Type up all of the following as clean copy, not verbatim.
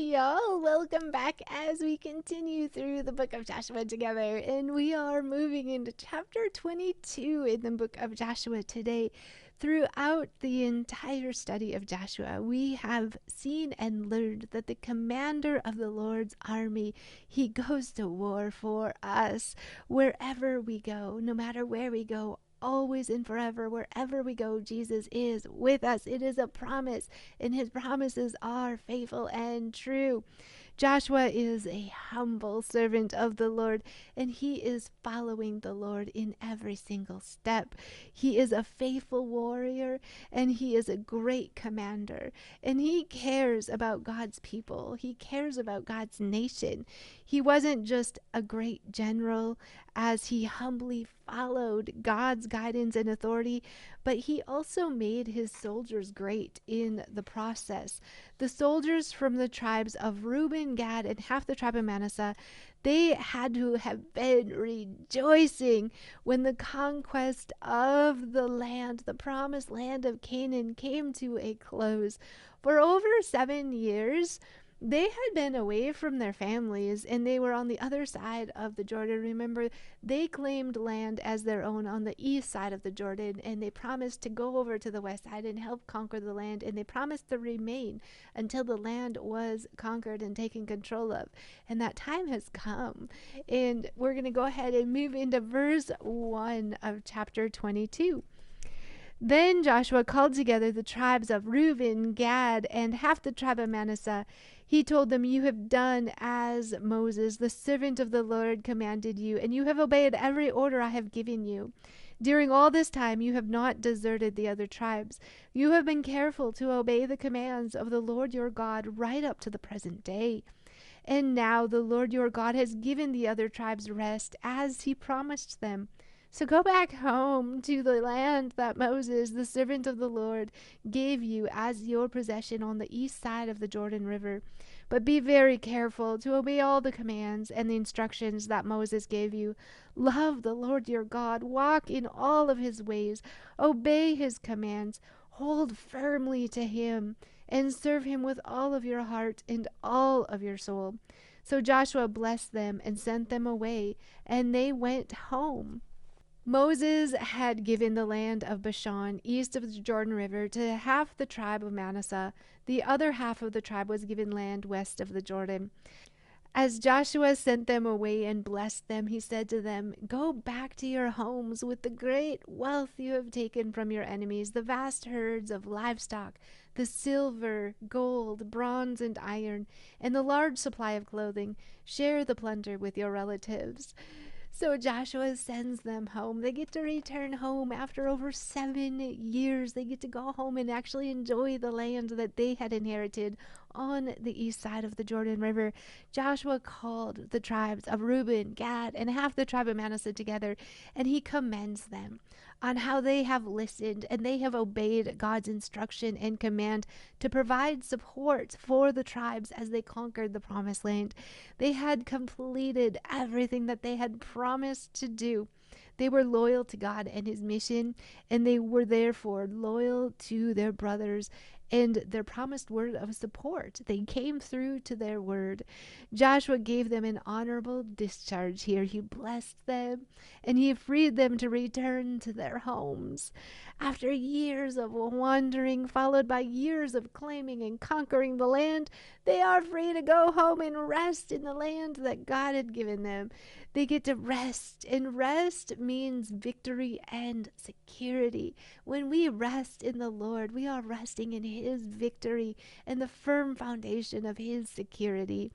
y'all. Welcome back as we continue through the book of Joshua together. And we are moving into chapter 22 in the book of Joshua today. Throughout the entire study of Joshua, we have seen and learned that the commander of the Lord's army, he goes to war for us wherever we go, no matter where we go. Always and forever, wherever we go, Jesus is with us. It is a promise, and his promises are faithful and true. Joshua is a humble servant of the Lord, and he is following the Lord in every single step. He is a faithful warrior, and he is a great commander, and he cares about God's people. He cares about God's nation. He wasn't just a great general as he humbly followed God's guidance and authority, but he also made his soldiers great in the process. The soldiers from the tribes of Reuben, Gad, and half the tribe of Manasseh, they had to have been rejoicing when the conquest of the land, the promised land of Canaan, came to a close. For over 7 years, they had been away from their families, and they were on the other side of the Jordan. Remember, they claimed land as their own on the east side of the Jordan, and they promised to go over to the west side and help conquer the land, and they promised to remain until the land was conquered and taken control of. And that time has come, and we're going to go ahead and move into verse 1 of chapter 22. Then Joshua called together the tribes of Reuben, Gad, and half the tribe of Manasseh. He told them, "You have done as Moses, the servant of the Lord, commanded you, and you have obeyed every order I have given you. During all this time you have not deserted the other tribes. You have been careful to obey the commands of the Lord your God right up to the present day. And now the Lord your God has given the other tribes rest as he promised them. So go back home to the land that Moses, the servant of the Lord, gave you as your possession on the east side of the Jordan River. But be very careful to obey all the commands and the instructions that Moses gave you. Love the Lord your God, walk in all of his ways, obey his commands, hold firmly to him, and serve him with all of your heart and all of your soul." So Joshua blessed them and sent them away, and they went home. Moses had given the land of Bashan east of the Jordan River to half the tribe of Manasseh. The other half of the tribe was given land west of the Jordan. As Joshua sent them away and blessed them, he said to them, "Go back to your homes with the great wealth you have taken from your enemies, the vast herds of livestock, the silver, gold, bronze, and iron, and the large supply of clothing. Share the plunder with your relatives." So Joshua sends them home. They get to return home after over 7 years. They get to go home and actually enjoy the land that they had inherited on the east side of the Jordan River. Joshua called the tribes of Reuben, Gad, and half the tribe of Manasseh together, and he commends them on how they have listened and they have obeyed God's instruction and command to provide support for the tribes as they conquered the promised land. They had completed everything that they had promised to do. They were loyal to God and his mission, and they were therefore loyal to their brothers and their promised word of support. They came through to their word. Joshua gave them an honorable discharge here. He blessed them, and he freed them to return to their homes. After years of wandering, followed by years of claiming and conquering the land, they are free to go home and rest in the land that God had given them. They get to rest, and rest means victory and security. When we rest in the Lord, we are resting in his victory and the firm foundation of his security.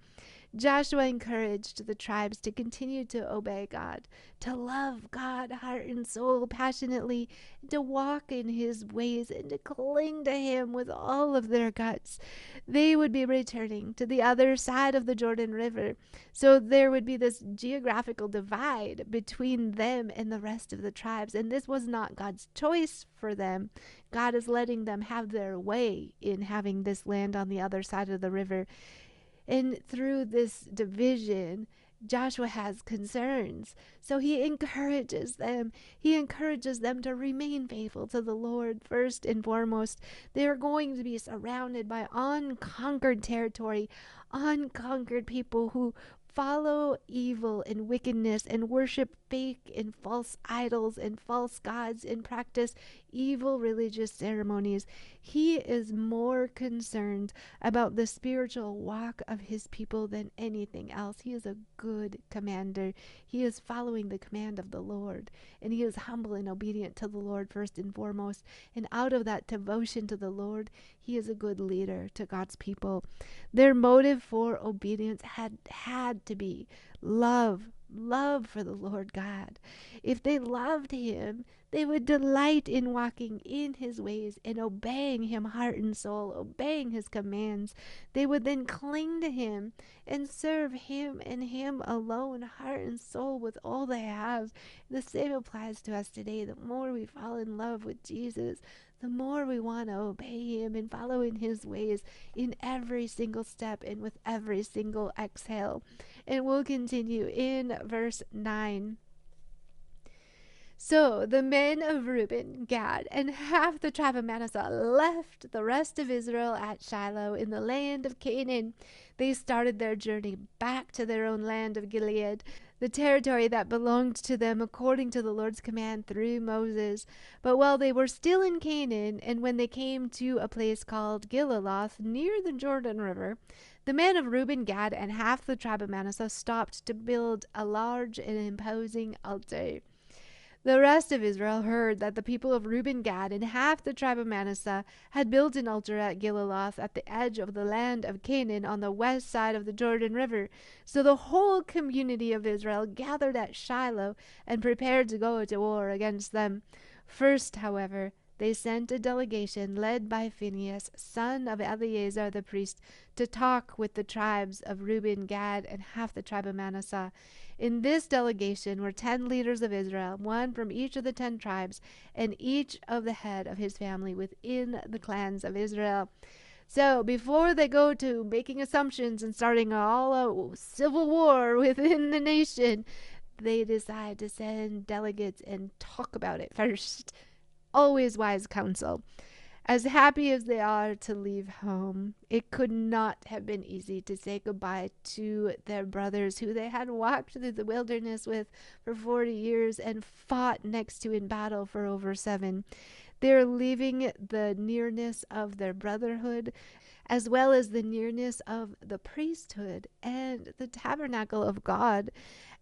Joshua encouraged the tribes to continue to obey God, to love God heart and soul passionately, to walk in his ways, and to cling to him with all of their guts. They would be returning to the other side of the Jordan River, so there would be this geographical divide between them and the rest of the tribes, and this was not God's choice for them. God is letting them have their way in having this land on the other side of the river. And through this division, Joshua has concerns. So he encourages them. He encourages them to remain faithful to the Lord first and foremost. They are going to be surrounded by unconquered territory, unconquered people who follow evil and wickedness and worship fake and false idols and false gods and practice evil religious ceremonies. He is more concerned about the spiritual walk of his people than anything else. He is a good commander. He is following the command of the Lord, and he is humble and obedient to the Lord first and foremost. And out of that devotion to the Lord, he is a good leader to God's people. Their motive for obedience had to be love for the Lord God. If they loved him, they would delight in walking in his ways and obeying him heart and soul, obeying his commands. They would then cling to him and serve him and him alone, heart and soul, with all they have. The same applies to us today. The more we fall in love with Jesus, the more we want to obey him and follow in his ways in every single step and with every single exhale. And we'll continue in verse 9. So the men of Reuben, Gad, and half the tribe of Manasseh left the rest of Israel at Shiloh in the land of Canaan. They started their journey back to their own land of Gilead, the territory that belonged to them according to the Lord's command through Moses. But while they were still in Canaan, and when they came to a place called Gilaloth near the Jordan River, the men of Reuben, Gad, and half the tribe of Manasseh stopped to build a large and imposing altar. The rest of Israel heard that the people of Reuben, Gad, and half the tribe of Manasseh had built an altar at Gilaloth at the edge of the land of Canaan on the west side of the Jordan River. So the whole community of Israel gathered at Shiloh and prepared to go to war against them. First, however, they sent a delegation led by Phinehas, son of Eleazar the priest, to talk with the tribes of Reuben, Gad, and half the tribe of Manasseh. In this delegation were 10 leaders of Israel, one from each of the 10 tribes, and each of the head of his family within the clans of Israel. So before they go to making assumptions and starting all a civil war within the nation, they decide to send delegates and talk about it first. Always wise counsel. As happy as they are to leave home, it could not have been easy to say goodbye to their brothers who they had walked through the wilderness with for 40 years and fought next to in battle for over 7. They're leaving the nearness of their brotherhood, as well as the nearness of the priesthood and the tabernacle of God.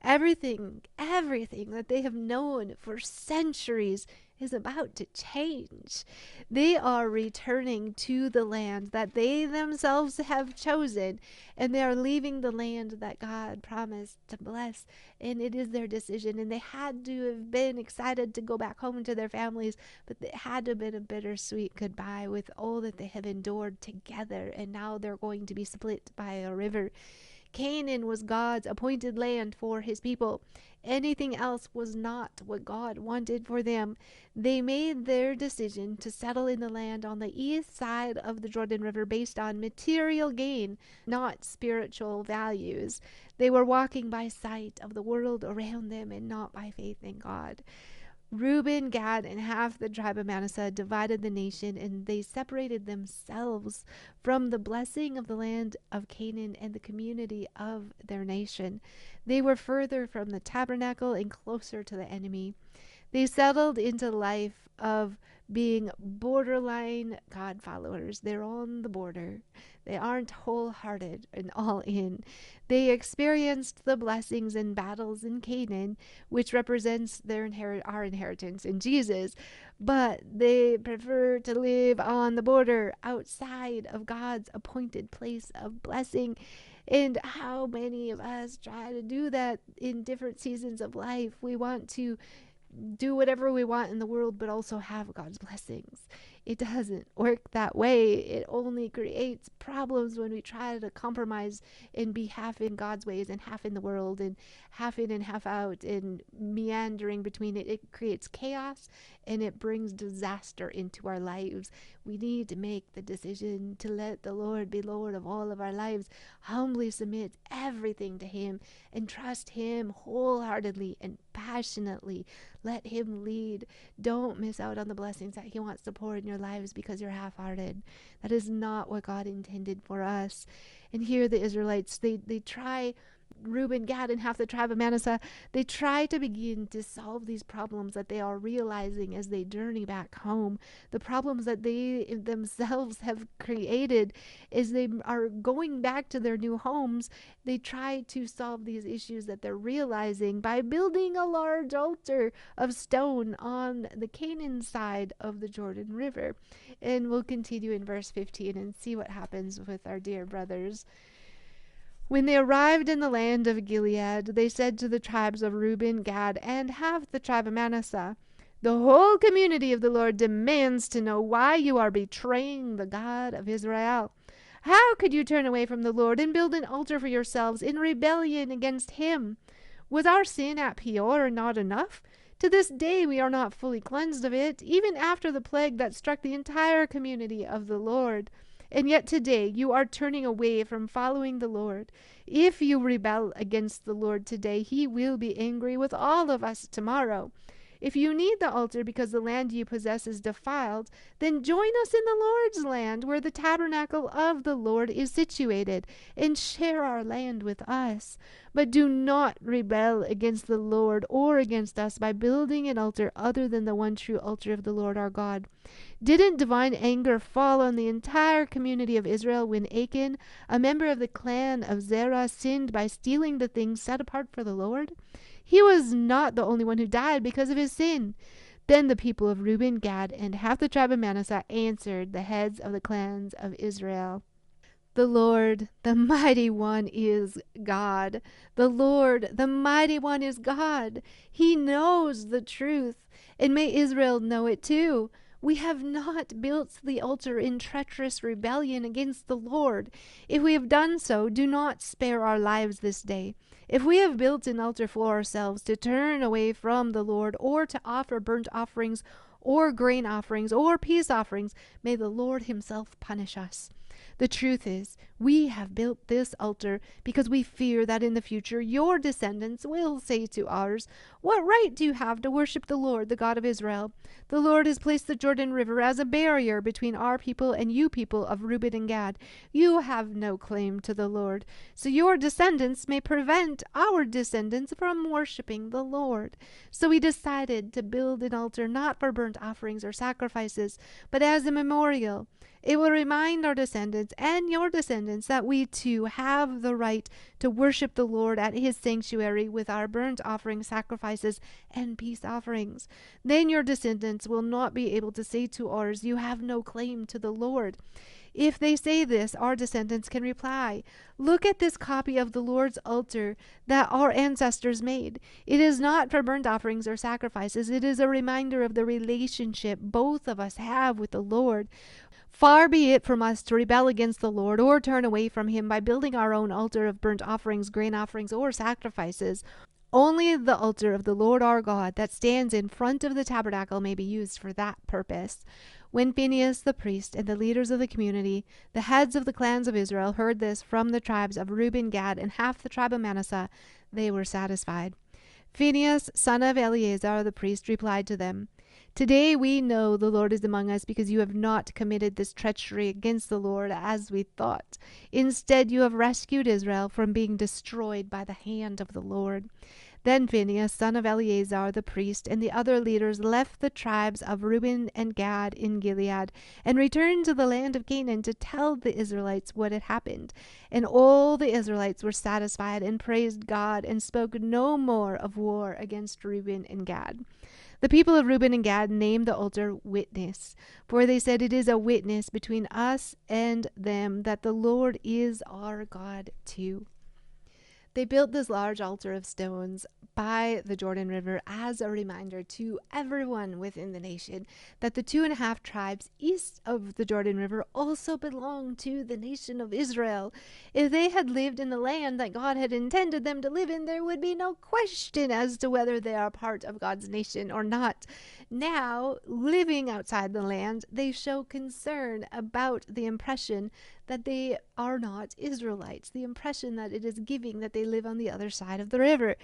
Everything that they have known for centuries is about to change. They are returning to the land that they themselves have chosen, and they are leaving the land that God promised to bless, and it is their decision. And they had to have been excited to go back home to their families, but it had to have been a bittersweet goodbye with all that they have endured together, and now they're going to be split by a river. Canaan was God's appointed land for his people. Anything else was not what God wanted for them. They made their decision to settle in the land on the east side of the Jordan River based on material gain, not spiritual values. They were walking by sight of the world around them and not by faith in God. Reuben, Gad, and half the tribe of Manasseh divided the nation, and they separated themselves from the blessing of the land of Canaan and the community of their nation. They were further from the tabernacle and closer to the enemy. They settled into life of being borderline God followers. They're on the border. They aren't wholehearted and all in. They experienced the blessings and battles in Canaan, which represents our inheritance in Jesus, but they prefer to live on the border outside of God's appointed place of blessing. And how many of us try to do that in different seasons of life? We want to do whatever we want in the world, but also have God's blessings. It doesn't work that way. It only creates problems when we try to compromise and be half in God's ways and half in the world and half in and half out and meandering between it. It creates chaos and it brings disaster into our lives. We need to make the decision to let the Lord be Lord of all of our lives, humbly submit everything to Him, and trust Him wholeheartedly and passionately. Let Him lead. Don't miss out on the blessings that He wants to pour in your lives because you're half-hearted. That is not what God intended for us. And here the Israelites, they try, Reuben, Gad, and half the tribe of Manasseh, they try to begin to solve these problems that they are realizing as they journey back home. The problems that they themselves have created as they are going back to their new homes. They try to solve these issues that they're realizing by building a large altar of stone on the Canaan side of the Jordan River. And we'll continue in verse 15 and see what happens with our dear brothers. When they arrived in the land of Gilead, they said to the tribes of Reuben, Gad, and half the tribe of Manasseh, the whole community of the Lord demands to know why you are betraying the God of Israel. How could you turn away from the Lord and build an altar for yourselves in rebellion against Him? Was our sin at Peor not enough? To this day we are not fully cleansed of it, even after the plague that struck the entire community of the Lord. And yet today you are turning away from following the Lord. If you rebel against the Lord today, He will be angry with all of us tomorrow. If you need the altar because the land you possess is defiled, then join us in the Lord's land, where the tabernacle of the Lord is situated, and share our land with us. But do not rebel against the Lord or against us by building an altar other than the one true altar of the Lord our God. Didn't divine anger fall on the entire community of Israel when Achan, a member of the clan of Zerah, sinned by stealing the things set apart for the Lord? He was not the only one who died because of his sin. Then the people of Reuben, Gad, and half the tribe of Manasseh answered the heads of the clans of Israel. The Lord, the mighty one, is God. The Lord, the mighty one, is God. He knows the truth, and may Israel know it too. We have not built the altar in treacherous rebellion against the Lord. If we have done so, do not spare our lives this day. If we have built an altar for ourselves to turn away from the Lord, or to offer burnt offerings, or grain offerings, or peace offerings, may the Lord Himself punish us. The truth is, we have built this altar because we fear that in the future your descendants will say to ours, what right do you have to worship the Lord, the God of Israel? The Lord has placed the Jordan River as a barrier between our people and you people of Reuben and Gad. You have no claim to the Lord, so your descendants may prevent our descendants from worshiping the Lord. So we decided to build an altar not for burnt offerings or sacrifices, but as a memorial. It will remind our descendants and your descendants that we too have the right to worship the Lord at His sanctuary with our burnt offering sacrifices and peace offerings. Then your descendants will not be able to say to ours, you have no claim to the Lord. If they say this, our descendants can reply, look at this copy of the Lord's altar that our ancestors made. It is not for burnt offerings or sacrifices. It is a reminder of the relationship both of us have with the Lord. Far be it from us to rebel against the Lord or turn away from Him by building our own altar of burnt offerings, grain offerings, or sacrifices. Only the altar of the Lord our God that stands in front of the tabernacle may be used for that purpose. When Phinehas the priest and the leaders of the community, the heads of the clans of Israel, heard this from the tribes of Reuben, Gad, and half the tribe of Manasseh, they were satisfied. Phinehas, son of Eleazar the priest, replied to them, Today we know the Lord is among us because you have not committed this treachery against the Lord as we thought. Instead, you have rescued Israel from being destroyed by the hand of the Lord. Then Phinehas, son of Eleazar the priest, and the other leaders left the tribes of Reuben and Gad in Gilead and returned to the land of Canaan to tell the Israelites what had happened. And all the Israelites were satisfied and praised God and spoke no more of war against Reuben and Gad. The people of Reuben and Gad named the altar Witness, for they said, it is a witness between us and them that the Lord is our God too. They built this large altar of stones by the Jordan River as a reminder to everyone within the nation that the 2.5 tribes east of the Jordan River also belong to the nation of Israel. If they had lived in the land that God had intended them to live in, there would be no question as to whether they are part of God's nation or not. Now, living outside the land, they show concern about the impression that they are not Israelites, the impression that it is giving that they live on the other side of the river.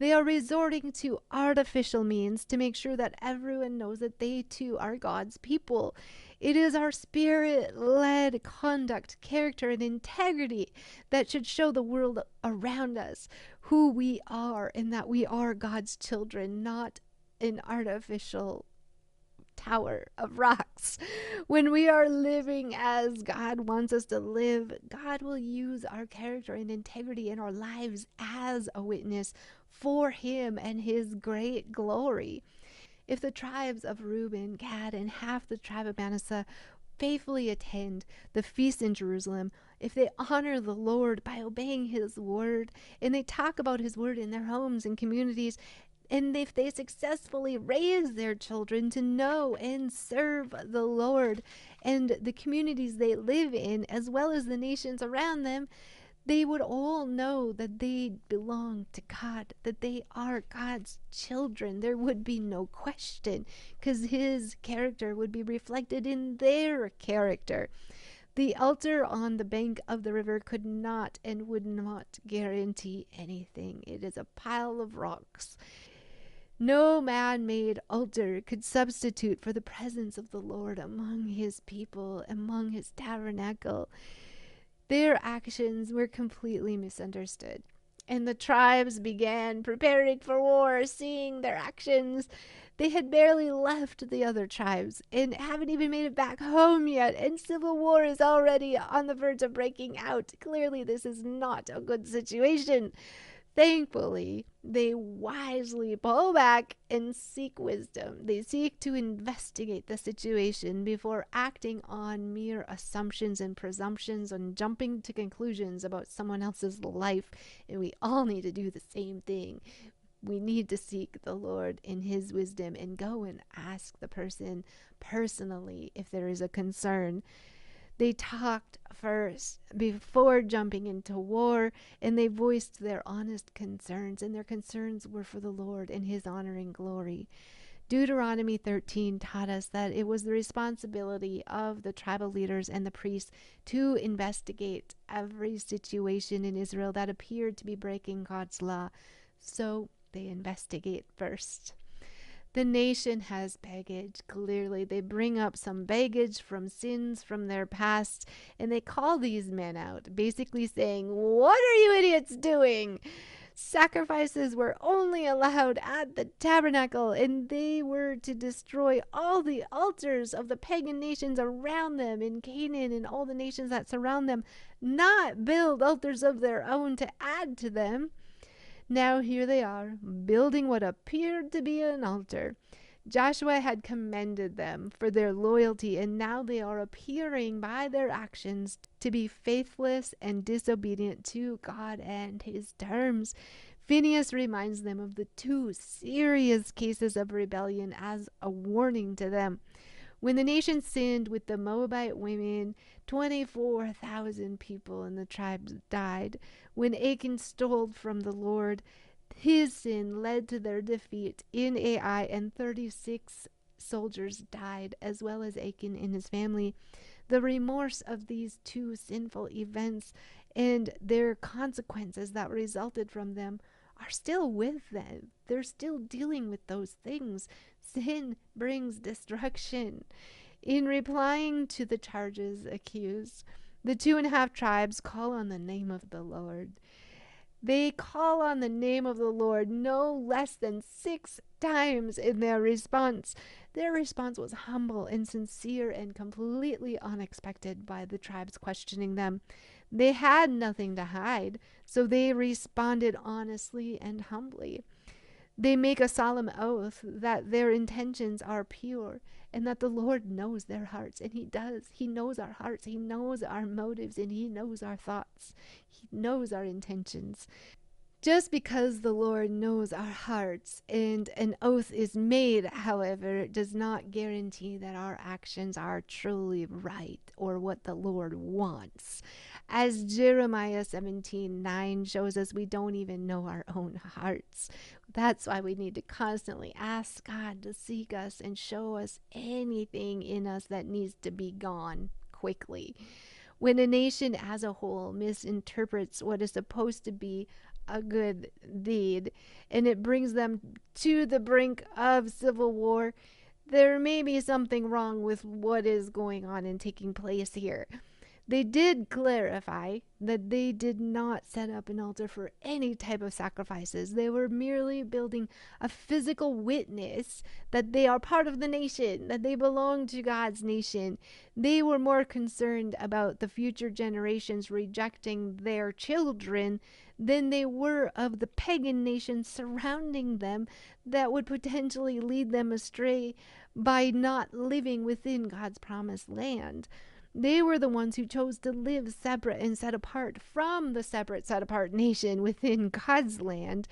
They are resorting to artificial means to make sure that everyone knows that they too are God's people. It is our spirit-led conduct, character, and integrity that should show the world around us who we are and that we are God's children, not an artificial tower of rocks. When we are living as God wants us to live, God will use our character and integrity in our lives as a witness for Him and His great glory. If the tribes of Reuben, Gad, and half the tribe of Manasseh faithfully attend the feast in Jerusalem, if they honor the Lord by obeying His word, and they talk about His word in their homes and communities, and if they successfully raise their children to know and serve the Lord and the communities they live in, as well as the nations around them, they would all know that they belong to God, that they are God's children. There would be no question, because His character would be reflected in their character. The altar on the bank of the river could not and would not guarantee anything. It is a pile of rocks. No man-made altar could substitute for the presence of the Lord among His people, among His tabernacle. Their actions were completely misunderstood, and the tribes began preparing for war, seeing their actions. They had barely left the other tribes and haven't even made it back home yet, and civil war is already on the verge of breaking out. Clearly, this is not a good situation. Thankfully, they wisely pull back and seek wisdom. They seek to investigate the situation before acting on mere assumptions and presumptions and jumping to conclusions about someone else's life. And we all need to do the same thing. We need to seek the Lord in His wisdom and go and ask the person personally if there is a concern. They talked first before jumping into war, and they voiced their honest concerns, and their concerns were for the Lord and His honor and glory. Deuteronomy 13 taught us that it was the responsibility of the tribal leaders and the priests to investigate every situation in Israel that appeared to be breaking God's law. So they investigate first. The nation has baggage. Clearly, they bring up some baggage from sins from their past, and they call these men out, basically saying, "What are you idiots doing?" Sacrifices were only allowed at the tabernacle, and they were to destroy all the altars of the pagan nations around them in Canaan and all the nations that surround them, not build altars of their own to add to them. Now here they are, building what appeared to be an altar. Joshua had commended them for their loyalty, and now they are appearing by their actions to be faithless and disobedient to God and His terms. Phinehas reminds them of the 2 serious cases of rebellion as a warning to them. When the nation sinned with the Moabite women, 24,000 people in the tribes died. When Achan stole from the Lord, his sin led to their defeat in Ai, and 36 soldiers died, as well as Achan and his family. The remorse of these 2 sinful events and their consequences that resulted from them are still with them. They're still dealing with those things. Sin brings destruction. In replying to the charges accused, the 2.5 tribes call on the name of the Lord. They call on the name of the Lord no less than 6 times in their response. Their response was humble and sincere and completely unexpected by the tribes questioning them. They had nothing to hide, so they responded honestly and humbly. They make a solemn oath that their intentions are pure and that the Lord knows their hearts, and He does. He knows our hearts. He knows our motives, and He knows our thoughts. He knows our intentions. Just because the Lord knows our hearts and an oath is made, however, does not guarantee that our actions are truly right or what the Lord wants. As Jeremiah 17:9 shows us, we don't even know our own hearts. That's why we need to constantly ask God to seek us and show us anything in us that needs to be gone quickly. When a nation as a whole misinterprets what is supposed to be a good deed and it brings them to the brink of civil war, there may be something wrong with what is going on and taking place here. They did clarify that they did not set up an altar for any type of sacrifices. They were merely building a physical witness that they are part of the nation, that they belong to God's nation. They were more concerned about the future generations rejecting their children than they were of the pagan nations surrounding them that would potentially lead them astray by not living within God's promised land. They were the ones who chose to live separate and set apart from the separate, set apart nation within God's land.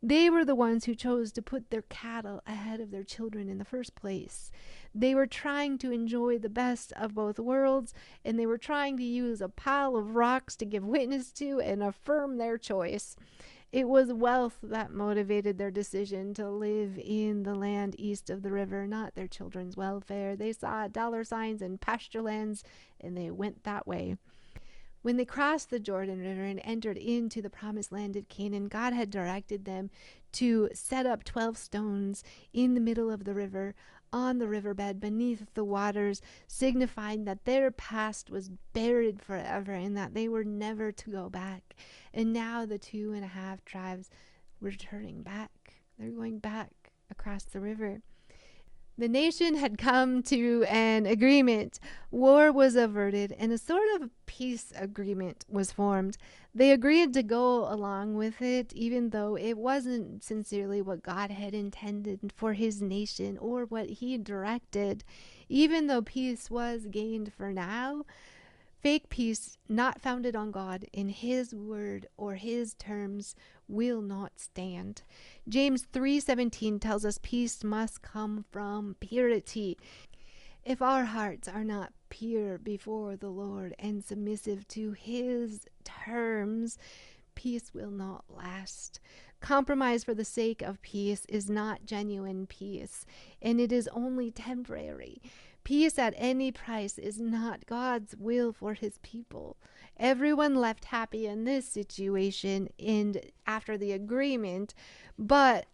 They were the ones who chose to put their cattle ahead of their children in the first place. They were trying to enjoy the best of both worlds, and they were trying to use a pile of rocks to give witness to and affirm their choice. It was wealth that motivated their decision to live in the land east of the river, not their children's welfare. They saw dollar signs and pasture lands, and they went that way. When they crossed the Jordan River and entered into the promised land of Canaan, God had directed them to set up 12 stones in the middle of the river, on the riverbed beneath the waters, signifying that their past was buried forever and that they were never to go back. And now the 2.5 tribes were turning back. They're going back across the river. The nation had come to an agreement. War was averted, and a sort of peace agreement was formed. They agreed to go along with it, even though it wasn't sincerely what God had intended for his nation or what he directed. Even though peace was gained for now, fake peace not founded on God in his word or his terms will not stand. James 3:17 tells us peace must come from purity. If our hearts are not pure before the Lord and submissive to his terms, peace will not last. Compromise for the sake of peace is not genuine peace, and it is only temporary. Peace at any price is not God's will for his people. Everyone left happy in this situation and after the agreement, but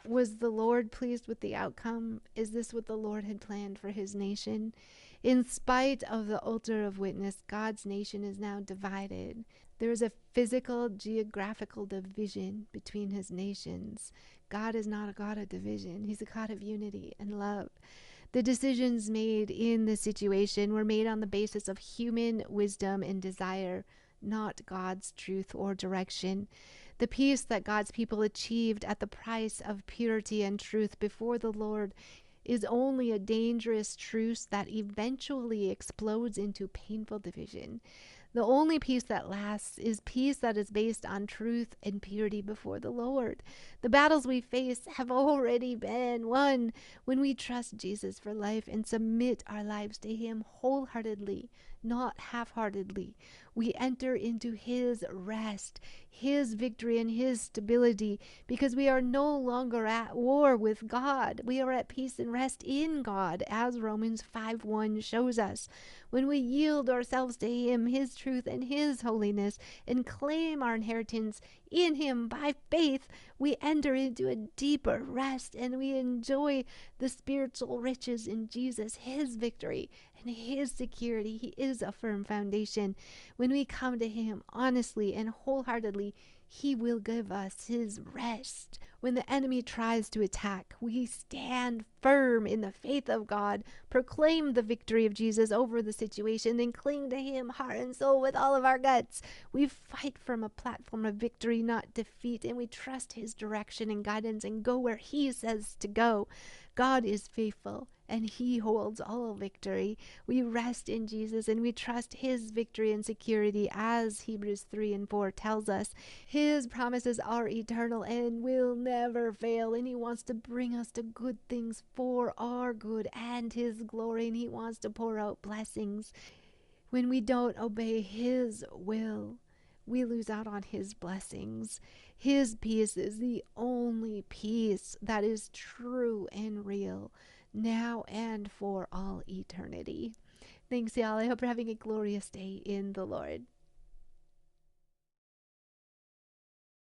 was the Lord pleased with the outcome? Is this what the Lord had planned for his nation? In spite of the altar of witness, God's nation is now divided. There is a physical, geographical division between his nations. God is not a God of division. He's a God of unity and love. The decisions made in this situation were made on the basis of human wisdom and desire, not God's truth or direction. The peace that God's people achieved at the price of purity and truth before the Lord is only a dangerous truce that eventually explodes into painful division. The only peace that lasts is peace that is based on truth and purity before the Lord. The battles we face have already been won when we trust Jesus for life and submit our lives to him wholeheartedly, not half-heartedly. We enter into his rest, his victory, and his stability because we are no longer at war with God. We are at peace and rest in God, as Romans 5:1 shows us. When we yield ourselves to him, his truth, and his holiness, and claim our inheritance in him by faith, we enter into a deeper rest and we enjoy the spiritual riches in Jesus, his victory, and his security. He is a firm foundation. When we come to him honestly and wholeheartedly, he will give us his rest. When the enemy tries to attack, we stand firm in the faith of God, proclaim the victory of Jesus over the situation, and cling to him heart and soul with all of our guts. We fight from a platform of victory, not defeat, and we trust his direction and guidance and go where he says to go. God is faithful and he holds all victory. We rest in Jesus and we trust his victory and security, as Hebrews 3:4 tells us. His His promises are eternal and will never fail. And He wants to bring us to good things for our good and His glory. And He wants to pour out blessings. When we don't obey His will, we lose out on His blessings. His peace is the only peace that is true and real, now and for all eternity. Thanks, y'all. I hope you're having a glorious day in the Lord.